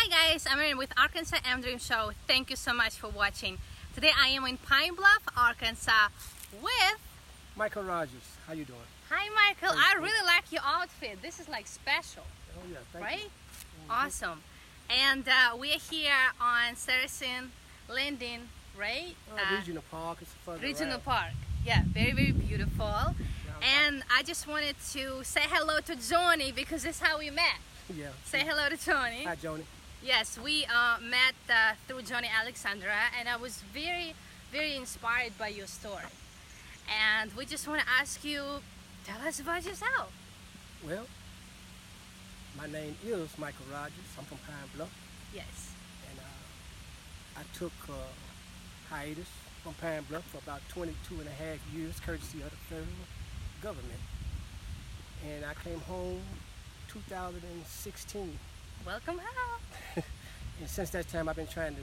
Hi guys, I'm in with Arkansas M Dream Show. Thank you so much for watching. Today I am in Pine Bluff, Arkansas with Michael Rogers. How you doing? Hi Michael. I really like your outfit. This is like special. Oh yeah, thank right? you. Awesome. And we're here on Saracen Landing, right? Regional Park. It's further Regional around. Park. Yeah, very, very beautiful. And I just wanted to say hello to Johnny because this is how we met. Yeah. Say hello to Johnny. Hi, Joni. Yes, we met through Johnny Alexandra, and I was very, very inspired by your story. And we just want to ask you, tell us about yourself. Well, my name is Michael Rogers. I'm from Pine Bluff. Yes. And I took hiatus from Pine Bluff for about 22 and a half years, courtesy of the federal government. And I came home 2016. Welcome home. And since that time, I've been trying to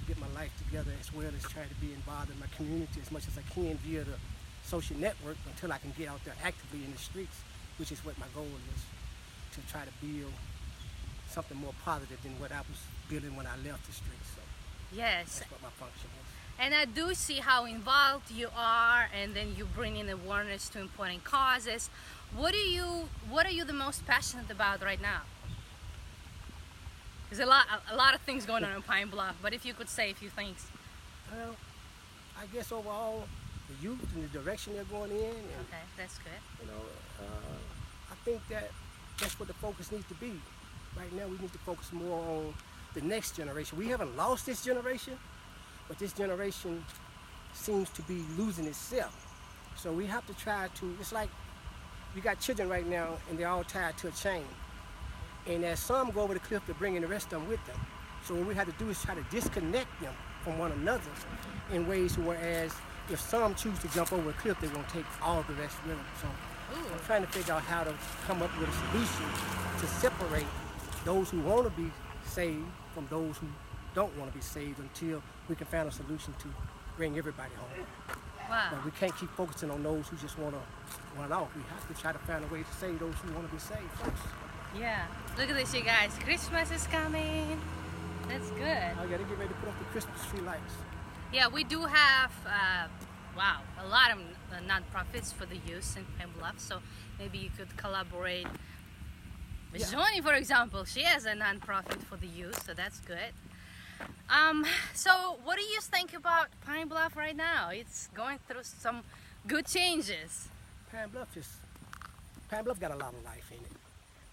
get my life together as well as trying to be involved in my community as much as I can via the social network until I can get out there actively in the streets, which is what my goal is, to try to build something more positive than what I was building when I left the streets. So Yes. that's what my function is. And I do see how involved you are, and then you bring in awareness to important causes. What are you the most passionate about right now? There's a lot of things going on in Pine Bluff, but if you could say a few things. Well, I guess overall, the youth and the direction they're going in, and Okay, that's good. you know, I think that's what the focus needs to be. Right now, we need to focus more on the next generation. We haven't lost this generation, but this generation seems to be losing itself. So we have to try to, it's like we got children right now and they're all tied to a chain. And as some go over the cliff, they're bringing the rest of them with them. So what we have to do is try to disconnect them from one another in ways whereas if some choose to jump over a cliff, they're going to take all the rest with them. So I'm trying to figure out how to come up with a solution to separate those who want to be saved from those who don't want to be saved until we can find a solution to bring everybody home. Wow. But we can't keep focusing on those who just want to run off. We have to try to find a way to save those who want to be saved first. Yeah. Look at this, you guys. Christmas is coming. That's good. I got to get ready to put up the Christmas tree lights. Yeah, we do have, a lot of nonprofits for the youth in Pine Bluff, so maybe you could collaborate with Johnny, for example. She has a nonprofit for the youth, so that's good. So what do you think about Pine Bluff right now? It's going through some good changes. Pine Bluff got a lot of life in it.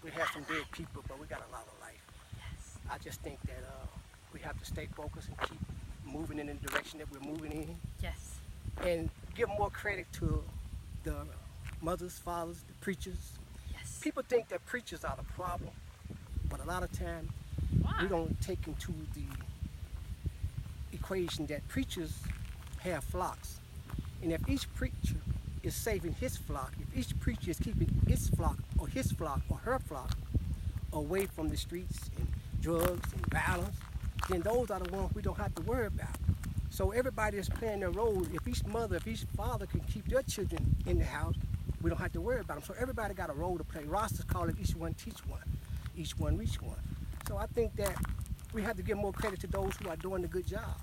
We have some dead people, but we got a lot of life. Yes. I just think that we have to stay focused and keep moving in the direction that we're moving in, Yes. and give more credit to the mothers, fathers, the preachers. Yes. People think that preachers are the problem, but a lot of times we don't take into the equation that preachers have flocks. And if each preacher is saving his flock, if each preacher is keeping his flock or her flock away from the streets and drugs and violence, then those are the ones we don't have to worry about. So everybody is playing their role. If each mother, if each father can keep their children in the house, we don't have to worry about them. So everybody got a role to play. Rosters call it each one teach one, each one reach one. So I think that we have to give more credit to those who are doing a good job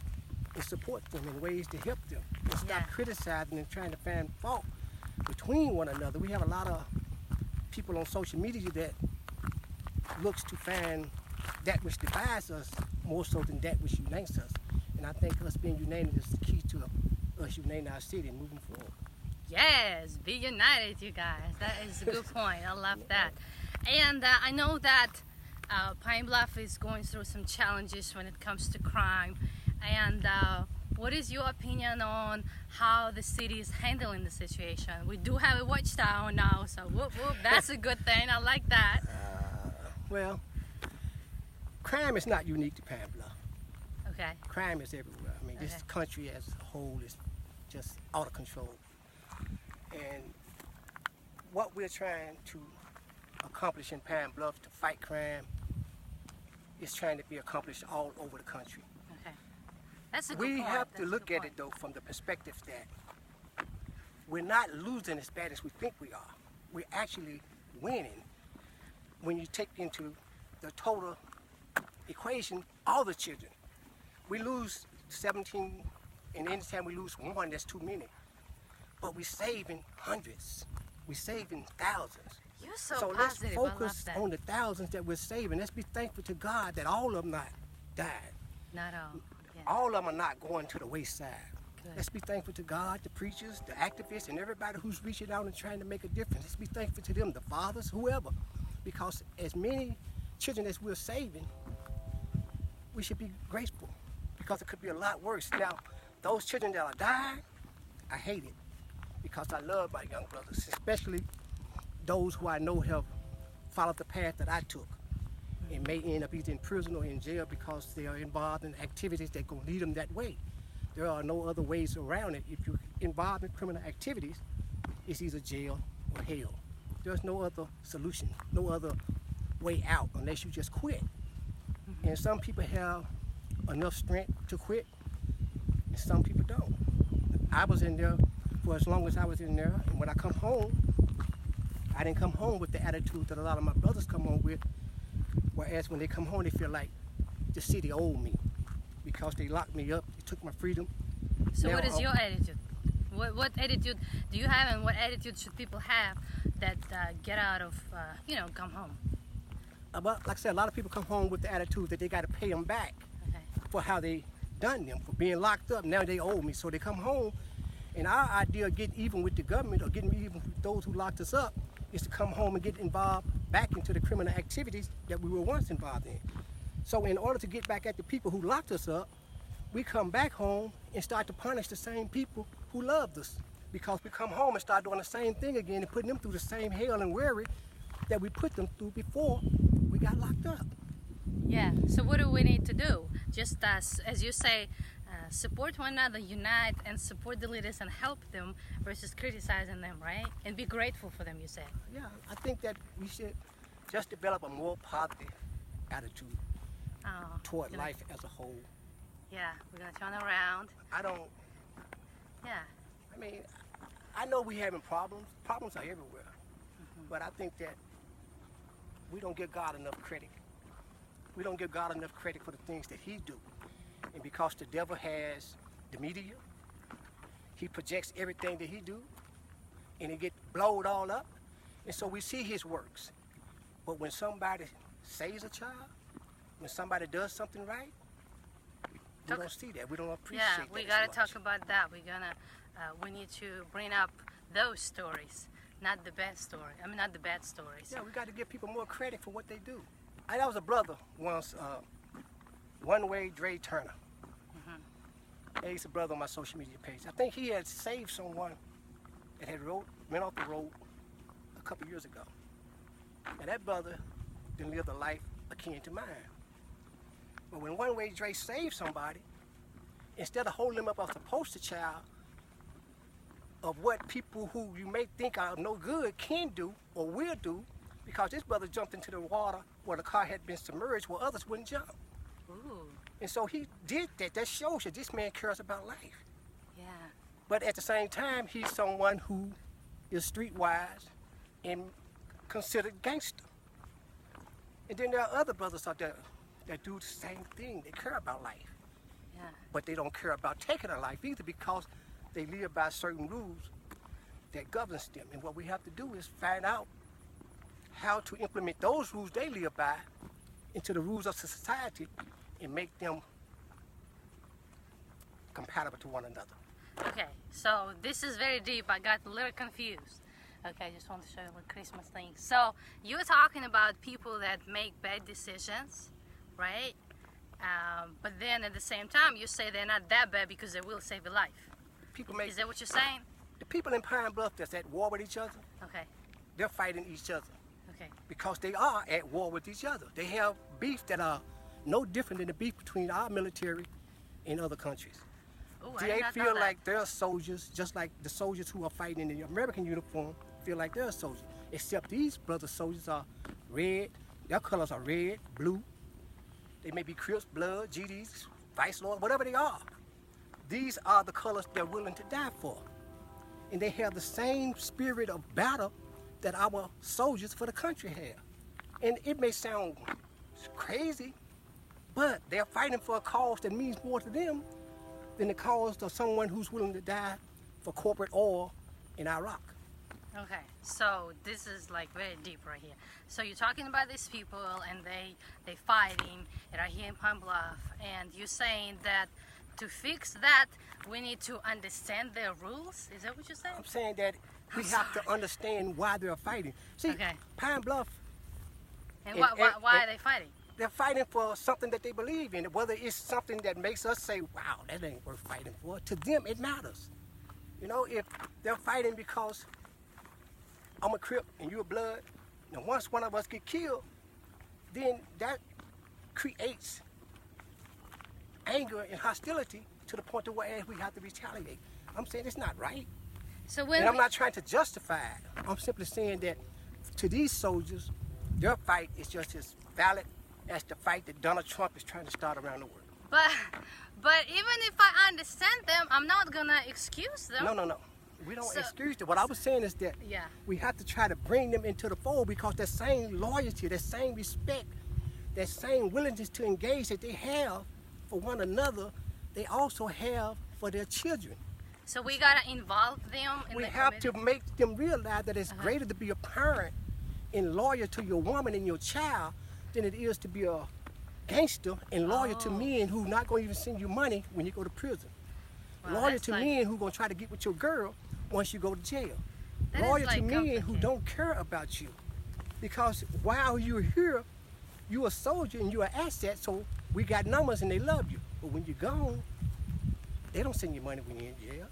and support them in ways to help them and stop criticizing and trying to find fault between one another. We have a lot of people on social media that looks to find that which divides us more so than that which unites us. And I think us being united is the key to us uniting our city and moving forward. Yes, be united, you guys. That is a good point. I love that. And I know that Pine Bluff is going through some challenges when it comes to crime. And what is your opinion on how the city is handling the situation? We do have a watchtower now, so whoop, whoop, that's a good thing. I like that. Well, crime is not unique to Pine Bluff. Okay. Crime is everywhere. I mean, this country as a whole is just out of control. And what we're trying to accomplish in Pine Bluff to fight crime is trying to be accomplished all over the country. Okay. That's a good We point. have to look at it though from the perspective that we're not losing as bad as we think we are. We're actually winning when you take into the total equation all the children. We lose 17, and anytime we lose one, that's too many. But we're saving hundreds. We're saving thousands. You're so let's positive. focus I love on the thousands that we're saving. Let's be thankful to God that all of them not died. that. Not all. Yeah. All of them are not going to the wayside. Good. Let's be thankful to God, the preachers, the activists, and everybody who's reaching out and trying to make a difference. Let's be thankful to them, the fathers, whoever. Because as many children as we're saving, we should be grateful, because it could be a lot worse. Now, those children that are dying, I hate it, because I love my young brothers, especially those who I know have followed the path that I took and may end up either in prison or in jail because they are involved in activities that going to lead them that way. There are no other ways around it. If you're involved in criminal activities, it's either jail or hell. There's no other solution, no other way out unless you just quit. And some people have enough strength to quit, and some people don't. I was in there for as long as I was in there, and when I come home, I didn't come home with the attitude that a lot of my brothers come home with, whereas when they come home, they feel like the city owed me because they locked me up, they took my freedom. So now, what is your attitude? What attitude do you have, and what attitude should people have that get out of, come home? Well, like I said, a lot of people come home with the attitude that they got to pay them back for how they done them, for being locked up. Now they owe me, so they come home, and our idea of getting even with the government or getting even with those who locked us up is to come home and get involved back into the criminal activities that we were once involved in. So in order to get back at the people who locked us up, we come back home and start to punish the same people who loved us, because we come home and start doing the same thing again and putting them through the same hell and worry that we put them through before we got locked up. Yeah, so what do we need to do? Just as you say, support one another, unite, and support the leaders and help them versus criticizing them, right? And be grateful for them, you said. Yeah, I think that we should just develop a more positive attitude toward life as a whole. Yeah, we're going to turn around. Yeah. I mean, I know we're having problems. Problems are everywhere. But I think that we don't give God enough credit. We don't give God enough credit for the things that He do. And because the devil has the media, he projects everything that he do, and it get blowed all up. And so we see his works. But when somebody saves a child, when somebody does something right, we don't see that. We don't appreciate that. Yeah, we got to talk about that. We need to bring up those stories, not the bad story. I mean, not the bad stories. Yeah, we got to give people more credit for what they do. There was a brother once, One Way Dre Turner. He's a brother on my social media page. I think he had saved someone that had went off the road a couple years ago. And that brother didn't live the life akin to mine. But when One Way Dre saved somebody, instead of holding him up as a poster child of what people who you may think are no good can do or will do, because this brother jumped into the water where the car had been submerged where others wouldn't jump. Ooh. And so he did that. That shows you this man cares about life. Yeah. But at the same time, he's someone who is streetwise and considered gangster. And then there are other brothers out there that do the same thing. They care about life. Yeah. But they don't care about taking a life either, because they live by certain rules that governs them. And what we have to do is find out how to implement those rules they live by into the rules of society and make them compatible to one another. Okay, so this is very deep. I got a little confused. Okay, I just want to show you what Christmas thing. So you're talking about people that make bad decisions, right? But then at the same time, you say they're not that bad because they will save a life. Is that what you're saying? The people in Pine Bluff that's at war with each other, okay, they're fighting each other. Okay. Because they are at war with each other. They have beef that are no different than the beef between our military and other countries. Ooh, They feel like they're soldiers, just like the soldiers who are fighting in the American uniform feel like they're soldiers. Except these brother soldiers are red. Their colors are red, blue. They may be Crips, Blood, GDs, Vice Lord, whatever they are. These are the colors they're willing to die for. And they have the same spirit of battle that our soldiers for the country have. And it may sound crazy, But they're fighting for a cause that means more to them than the cause of someone who's willing to die for corporate oil in Iraq. Okay, so this is like very deep right here. So you're talking about these people and they fighting right here in Pine Bluff, and you're saying that to fix that we need to understand their rules. Is that what you're saying? I'm saying that we have to understand why they're fighting. See, okay. Pine Bluff. And why are they fighting? They're fighting for something that they believe in. Whether it's something that makes us say, wow, that ain't worth fighting for, to them it matters. You know, if they're fighting because I'm a Crip and you're a Blood, and once one of us get killed, then that creates anger and hostility to the point to where we have to retaliate. I'm saying it's not right. So when and I'm not trying to justify it. I'm simply saying that to these soldiers, their fight is just as valid as the fight that Donald Trump is trying to start around the world. But even if I understand them, I'm not gonna excuse them. No. We don't excuse them. What I was saying is that we have to try to bring them into the fold, because that same loyalty, that same respect, that same willingness to engage that they have for one another, they also have for their children. So we gotta involve them in we the have community? to make them realize that it's greater to be a parent and loyal to your woman and your child than it is to be a gangster and loyal to men who not going to even send you money when you go to prison. Wow, loyal to men who going to try to get with your girl once you go to jail. That loyal like to men who don't care about you. Because while you're here, you're a soldier and you're an asset, so we got numbers and they love you. But when you're gone, they don't send you money when you're in jail.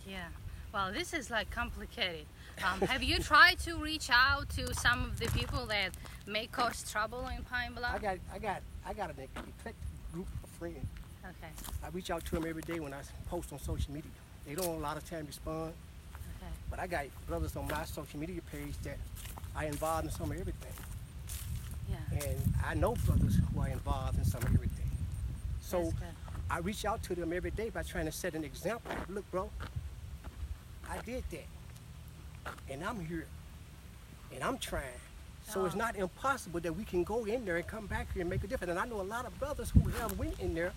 Yeah. Well, this is like complicated. Have you tried to reach out to some of the people that may cause trouble in Pine Bluff? I got an eclectic group of friends. Okay. I reach out to them every day when I post on social media. They don't a lot of time respond. Okay. But I got brothers on my social media page that I involved in some of everything. Yeah. And I know brothers who are involved in some of everything. So I reach out to them every day by trying to set an example. Look, bro, I did that. And I'm here. And I'm trying. So it's not impossible that we can go in there and come back here and make a difference. And I know a lot of brothers who have went in there,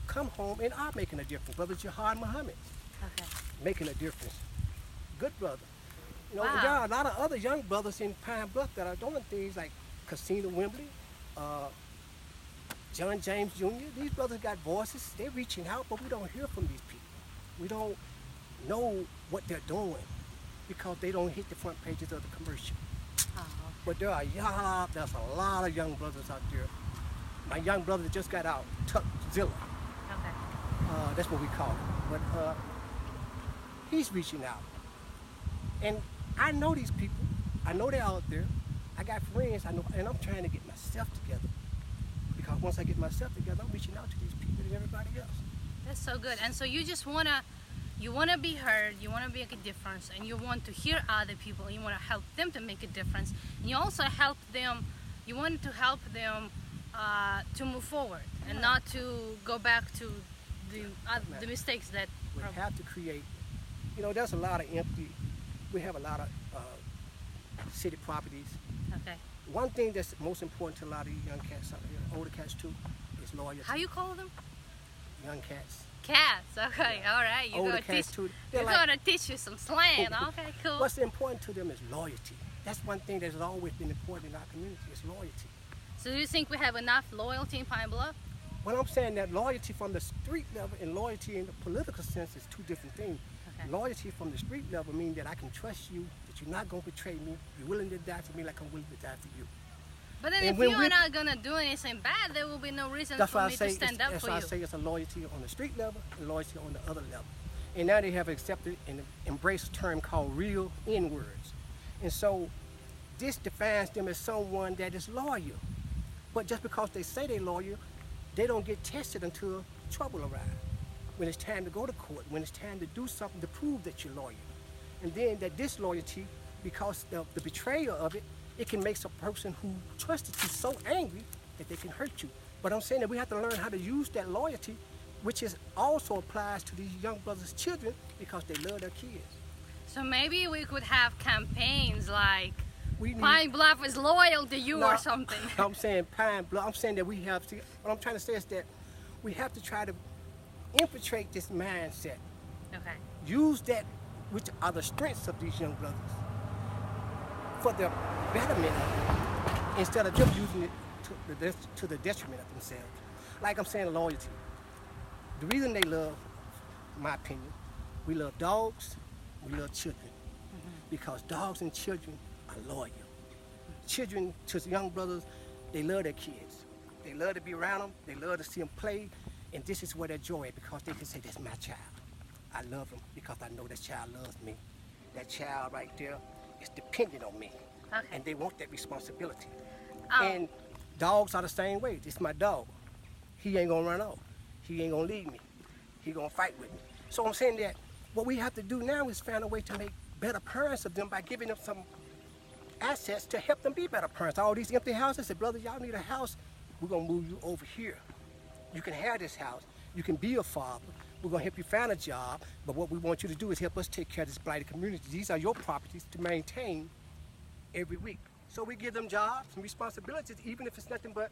come home and are making a difference. Brother Jihad Muhammad, making a difference. Good brother. You know, there are a lot of other young brothers in Pine Bluff that are doing things like Casino Wembley, John James Jr. These brothers got voices. They're reaching out, but we don't hear from these people. We don't know what they're doing because they don't hit the front pages of the commercial. But there's a lot of young brothers out there. My young brother just got out, Tuckzilla. That's what we call it. But he's reaching out. And I know these people. I know they're out there. I got friends, I know, and I'm trying to get myself together. Because once I get myself together, I'm reaching out to these people and everybody else. That's so good. And so you just wanna be heard, you wanna make a difference, and you want to hear other people, and you wanna help them to make a difference. And you also help them, you want to help them to move forward and not to go back to the mistakes that we have to create. You know, there's a lot of empty. We have a lot of city properties. Okay. One thing that's most important to a lot of you young cats out here, older cats too, is loyalty. How you call them? Young cats. Cats. Okay. All right. Older cats too. You're gonna teach you some slang. Okay. Cool. What's important to them is loyalty. That's one thing that's always been important in our community is loyalty. So do you think we have enough loyalty in Pine Bluff? Well, I'm saying that loyalty from the street level and loyalty in the political sense is two different things. Okay. Loyalty from the street level means that I can trust you, that you're not going to betray me, you're willing to die for me like I'm willing to die for you. But then if you are not going to do anything bad, there will be no reason for me to stand up for you. That's why I say it's a loyalty on the street level and loyalty on the other level. And now they have accepted and embraced a term called real N-words. And so this defines them as someone that is loyal. But just because they say they're loyal, they don't get tested until trouble arrives. When it's time to go to court, when it's time to do something to prove that you're loyal. And then that disloyalty, because of the betrayal of it, it can make a person who trusted you so angry that they can hurt you. But I'm saying that we have to learn how to use that loyalty, which is also applies to these young brothers' children because they love their kids. So maybe we could have campaigns like We need, Pine Bluff is loyal to you or something. I'm saying Pine Bluff. I'm saying that we have to. What I'm trying to say is that we have to try to infiltrate this mindset. Okay. Use that, which are the strengths of these young brothers, for the betterment of them, instead of them using it to the detriment of themselves. Like I'm saying, loyalty. The reason they love, in my opinion, we love dogs, we love children. Because dogs and children are loyal. Children to young brothers, they love their kids. They love to be around them, they love to see them play, and this is where their joy is, because they can say, that's my child. I love him because I know that child loves me. That child right there is dependent on me. Okay. And they want that responsibility. And dogs are the same way. This is my dog. He ain't gonna run off. He ain't gonna leave me. He gonna fight with me. So I'm saying that what we have to do now is find a way to make better parents of them by giving them some assets to help them be better parents. All these empty houses, say, brother, y'all need a house. We're gonna move you over here. You can have this house. You can be a father. We're gonna help you find a job. But what we want you to do is help us take care of this blighted community. These are your properties to maintain every week. So we give them jobs and responsibilities, even if it's nothing but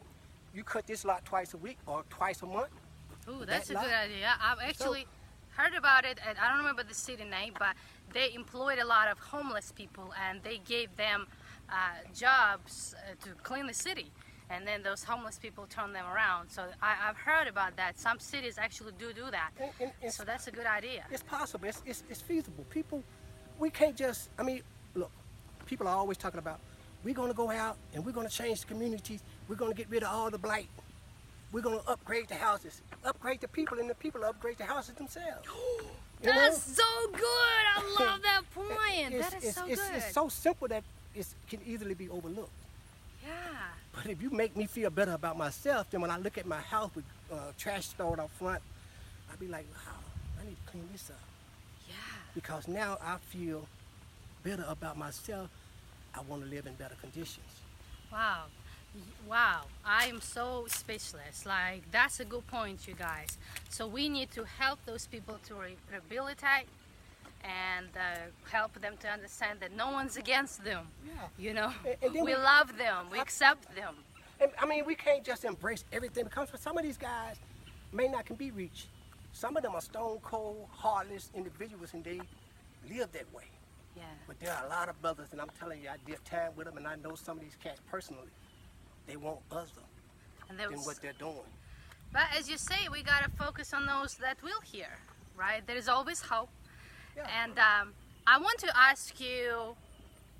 you cut this lot twice a week or twice a month. Ooh, that's a good idea. I've actually heard about it, and I don't remember the city name, but they employed a lot of homeless people, and they gave them jobs to clean the city. And then those homeless people turn them around. So I've heard about that. Some cities actually do that. And so that's a good idea. It's possible. It's feasible. People, we can't just, I mean, look, people are always talking about, we're going to go out and we're going to change the communities. We're going to get rid of all the blight. We're going to upgrade the houses, upgrade the people, and the people upgrade the houses themselves. That's so good. I love that point. That is so good. It's so simple that it can easily be overlooked. Yeah. But if you make me feel better about myself, then when I look at my house with trash stored out front, I'll be like, wow, I need to clean this up. Yeah. Because now I feel better about myself. I want to live in better conditions. Wow. Wow. I am so speechless. Like, that's a good point, you guys. So we need to help those people to rehabilitate and help them to understand that no one's against them. Yeah. You know, and we love them, we accept them. And I mean, we can't just embrace everything, because for some of these guys may not can be reached. Some of them are stone cold, heartless individuals, and they live that way. Yeah. But there are a lot of brothers, and I'm telling you, I did time with them, and I know some of these cats personally. They want other than what they're doing. But as you say, we gotta focus on those that will hear, right? There is always hope. Yeah. And I want to ask you,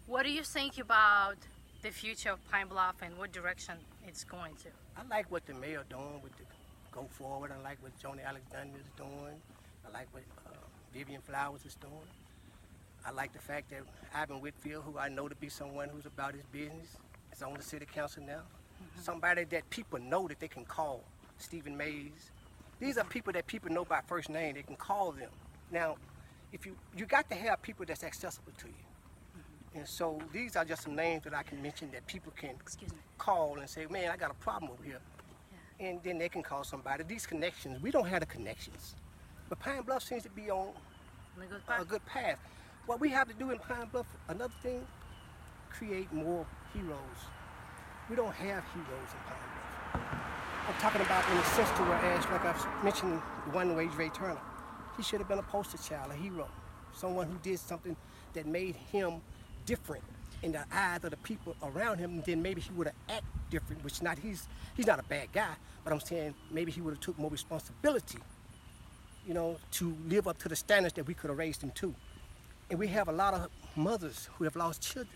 what do you think about the future of Pine Bluff and what direction it's going to? I like what the mayor doing with the Go Forward. I like what Joni Alexander is doing. I like what Vivian Flowers is doing. I like the fact that Ivan Whitfield, who I know to be someone who's about his business, is on the city council now. Mm-hmm. Somebody that people know that they can call. Stephen Mays. These are people that people know by first name. They can call them. Now, if you got to have people that's accessible to you. Mm-hmm. And so these are just some names that I can mention that people can call and say, man, I got a problem over here. Yeah. And then they can call somebody. These connections, we don't have the connections. But Pine Bluff seems to be on a good path. What we have to do in Pine Bluff, another thing, create more heroes. We don't have heroes in Pine Bluff. I'm talking about in the sense to whereas, like I've mentioned, the one Wage Ray Turner. He should have been a poster child, a hero. Someone who did something that made him different in the eyes of the people around him, and then maybe he would have acted different, which not, he's not a bad guy, but I'm saying maybe he would have took more responsibility, you know, to live up to the standards that we could have raised him to. And we have a lot of mothers who have lost children.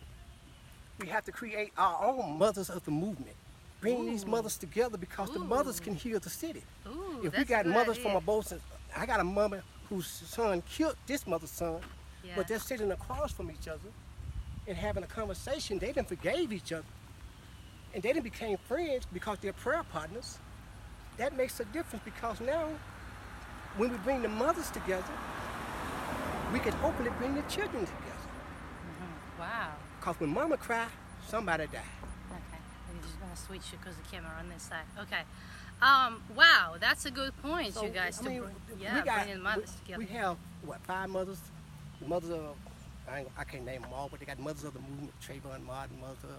We have to create our own mothers of the movement. Bring these mothers together, because the mothers can heal the city. If we got mothers from both, I got a mother whose son killed this mother's son, but they're sitting across from each other and having a conversation. They done forgave each other, and they done became friends because they're prayer partners. That makes a difference, because now when we bring the mothers together, we can hopefully bring the children together. Mm-hmm. Wow. Because when mama cry, somebody die. Okay, we're just gonna switch it because the camera on this side. Okay. Wow, that's a good point, so, you guys. Bringing mothers together. We have, what, 5 mothers? The mothers of I can't name them all, but they got Mothers of the Movement, Trayvon Martin, Mother,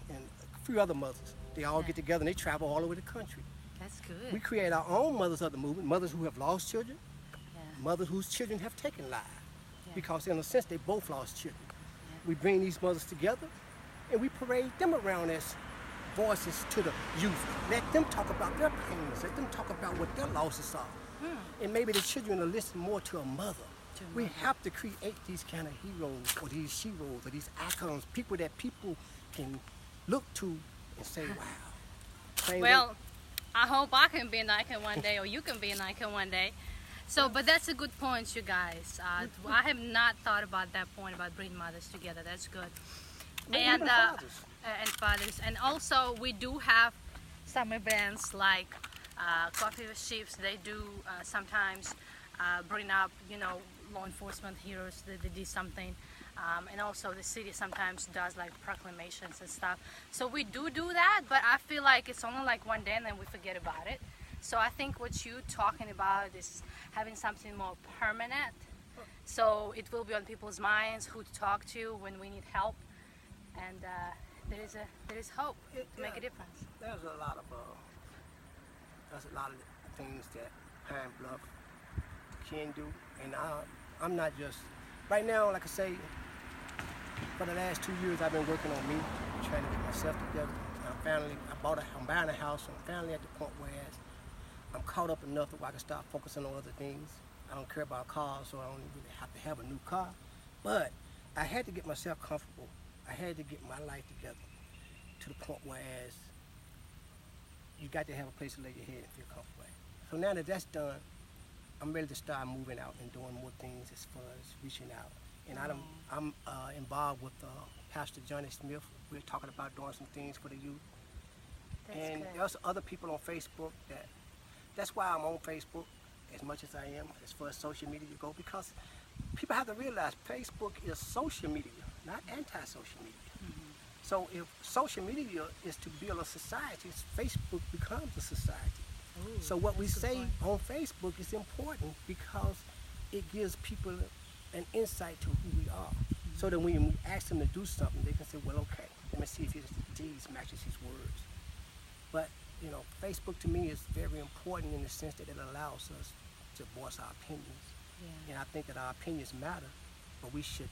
and a few other mothers. They all get together and they travel all over the country. That's good. We create our own Mothers of the Movement, mothers who have lost children, mothers whose children have taken lives. Because in a sense, they both lost children. We bring these mothers together and we parade them around as voices to the youth. Let them talk about their pains. Let them talk about what their losses are. And maybe the children will listen more to a mother. We have to create these kind of heroes or these sheroes or these icons, people that people can look to and say, wow. Well, I hope I can be an icon one day, or you can be an icon one day. So, but that's a good point, you guys. I have not thought about that point about bringing mothers together. That's good. And fathers. And fathers. And also, we do have some events like Coffee with Chiefs. They do sometimes bring up, you know, law enforcement heroes that they did something. And also the city sometimes does like proclamations and stuff. So we do that, but I feel like it's only like one day and then we forget about it. So I think what you're talking about is having something more permanent. So it will be on people's minds who to talk to when we need help. And there is hope to make a difference. There's a lot of things that Pine Bluff can do, and I'm not just right now. Like I say, for the last 2 years, I've been working on me, trying to get myself together. I'm buying a house. I'm finally at the point where I'm caught up enough that I can start focusing on other things. I don't care about cars, so I don't really have to have a new car. But I had to get myself comfortable. I had to get my life together to the point where you got to have a place to lay your head and feel comfortable at. So now that that's done, I'm ready to start moving out and doing more things as far as reaching out. And I'm involved with Pastor Johnny Smith. We're talking about doing some things for the youth. And there's other people on Facebook that's why I'm on Facebook as much as I am, as far as social media go, because people have to realize Facebook is social media, not anti-social media. So if social media is to build a society, Facebook becomes a society. So what we say on Facebook is important because it gives people an insight to who we are. So that when we ask them to do something, they can say, well, okay, let me see if his deeds matches his words. But, you know, Facebook to me is very important in the sense that it allows us to voice our opinions. And I think that our opinions matter, but we should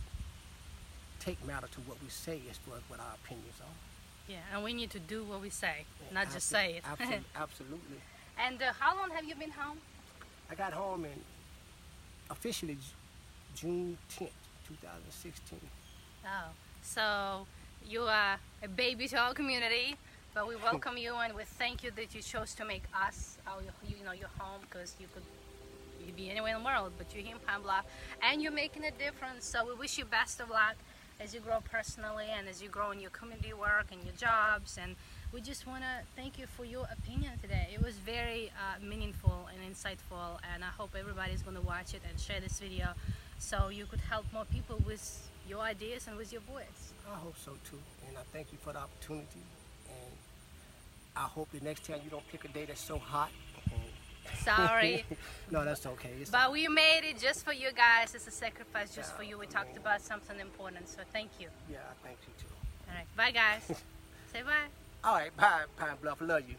take matter to what we say as far as what our opinions are. Yeah, and we need to do what we say, not just say it. Absolutely. And how long have you been home? I got home in officially June 10th, 2016. Oh, so you are a baby to our community, but we welcome you and we thank you that you chose to make us your home, because you'd be anywhere in the world, but you're here in Pine Bluff and you're making a difference. So we wish you best of luck as you grow personally and as you grow in your community work and your jobs. And we just want to thank you for your opinion today. It was very meaningful and insightful, and I hope everybody's going to watch it and share this video so you could help more people with your ideas and with your voice. I hope so too, and I thank you for the opportunity, and I hope the next time you don't pick a day that's so hot. Sorry. No, that's okay. But we made it just for you guys. It's a sacrifice just for you. We talked about something important, so thank you. Yeah, I thank you too. All right, bye guys. Say bye. All right, bye, Pine Bluff. Love you.